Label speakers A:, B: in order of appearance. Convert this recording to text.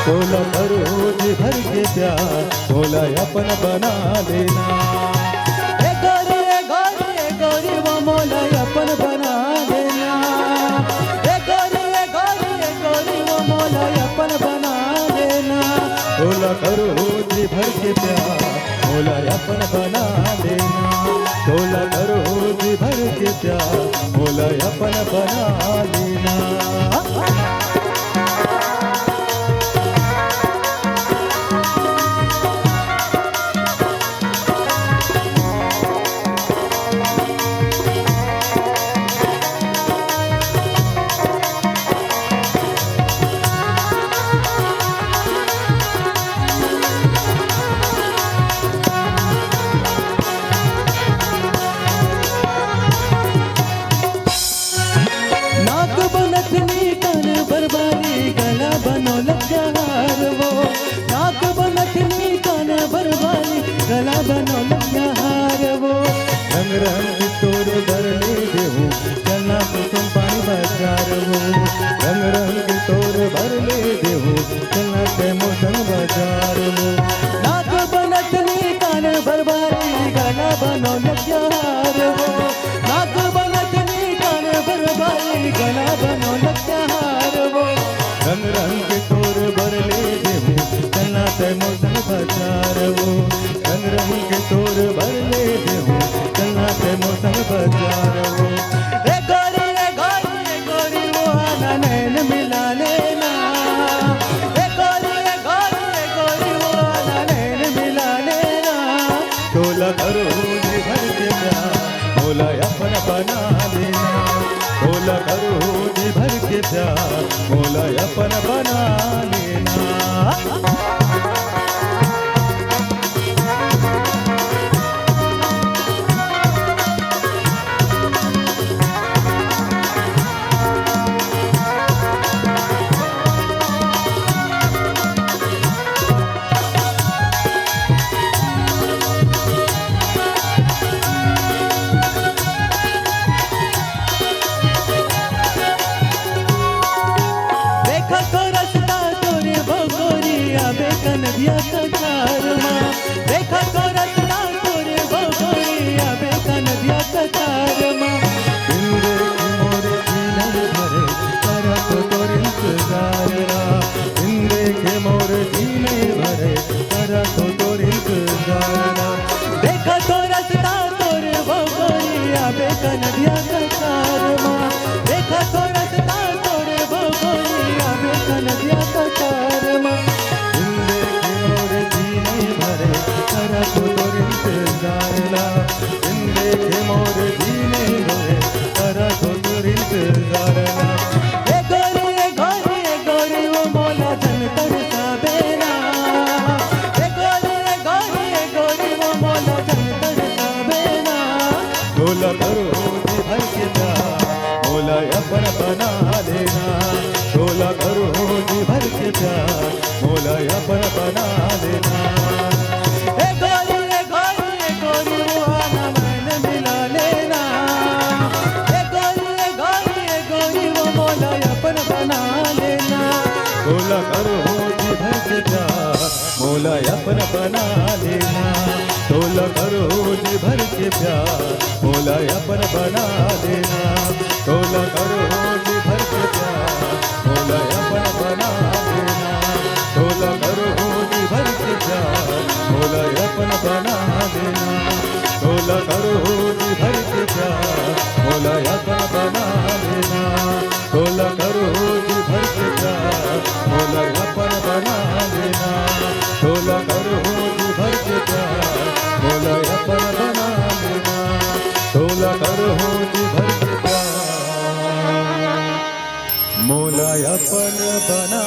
A: तोला करो जी भर के प्यार, मोला अपन बना लेना।
B: ए गोरी वो मोला अपन बना लेना। ए गोरी वो मोला अपन बना लेना।
A: तोला करो जी भर के प्यार, मोला अपन बना लेना। तोला करो जी भर के प्यार, मोला अपन बना लेना।
B: गला बनो लग्याहार वो, नाक बनथनी कान बरबारी, गला बनो लग्याहार वो।
A: रंग रंग तोर भरले देहूँ, चलना तो तुम पानी बाजार वो। रंग रंग तोर भरले देहूँ, चलना ते मौसम बाजार वो।
B: नाक बनथनी कान बरबारी, गला बनो लग्याहार वो। नाक बनथनी कान बरबारी, गला बनो लग्याहार वो।
A: रंग रंग तोर भरले देहूँ, चलना ते मौसम बाजार वो। रंग रंग तोर भरले देहूँ, चलना ते मौसम बाजार वो।
B: ए गोरी वो आना नैन मिला लेना। ए गोरी वो आना नैन मिला लेना।
A: तोला करो जी भर के प्यार, मोला अपन बना लेना। तोला करो जी भर के प्यार, मोला अपन बना लेना।
B: कनदिया कचार माँ देखा तो रचना तोरे बगोरिया बे कनदिया कचार माँ।
A: इंद्र की मोरे जीने भरे, करा तो तोर इंतजार रा। इंद्र के मोरे जीने भरे, करा तो तोर इंतजार रा।
B: देखा तो रचना तोरे बगोरिया बे कनदिया कचार माँ। देखा तो रचना तोरे बगोरिया बे कनदिया कचार माँ।
A: करा तो तोर इंतजार ला। जिंदे के मोर जीने भरे, करा तो तोर इंतजार ला।
B: ए गोरी वो मोला जन तरसा बेना। ए गोरी वो मोला जन तरसा बेना।
A: तोला करो जी भर के प्यार, मोला अपन बना लेना। तोला करो जी भर के प्यार, मोला अपन बना लेना।
B: गोरी वो आना मैंने मिला लेना। ए गोरी वो मोला अपन बना लेना।
A: तोला करो जी भर के प्यार, मोला अपन बना लेना। तोला करो जी भर के प्यार, मोला अपन बना लेना। तोला करो जी भर के प्यार, मोला अपन बना लेना। तोला करो जी भर के प्यार, मोला अपन बना लेना। तोला करो जी भर के प्यार, मोला अपन बना लेना। तोला करो जी भर के प्यार, मोला अपन बना लेना। तोला करो जी भर के प्यार, मोला अपन बना लेना। तोला करो जी भर के प्यार, मोला अपन बना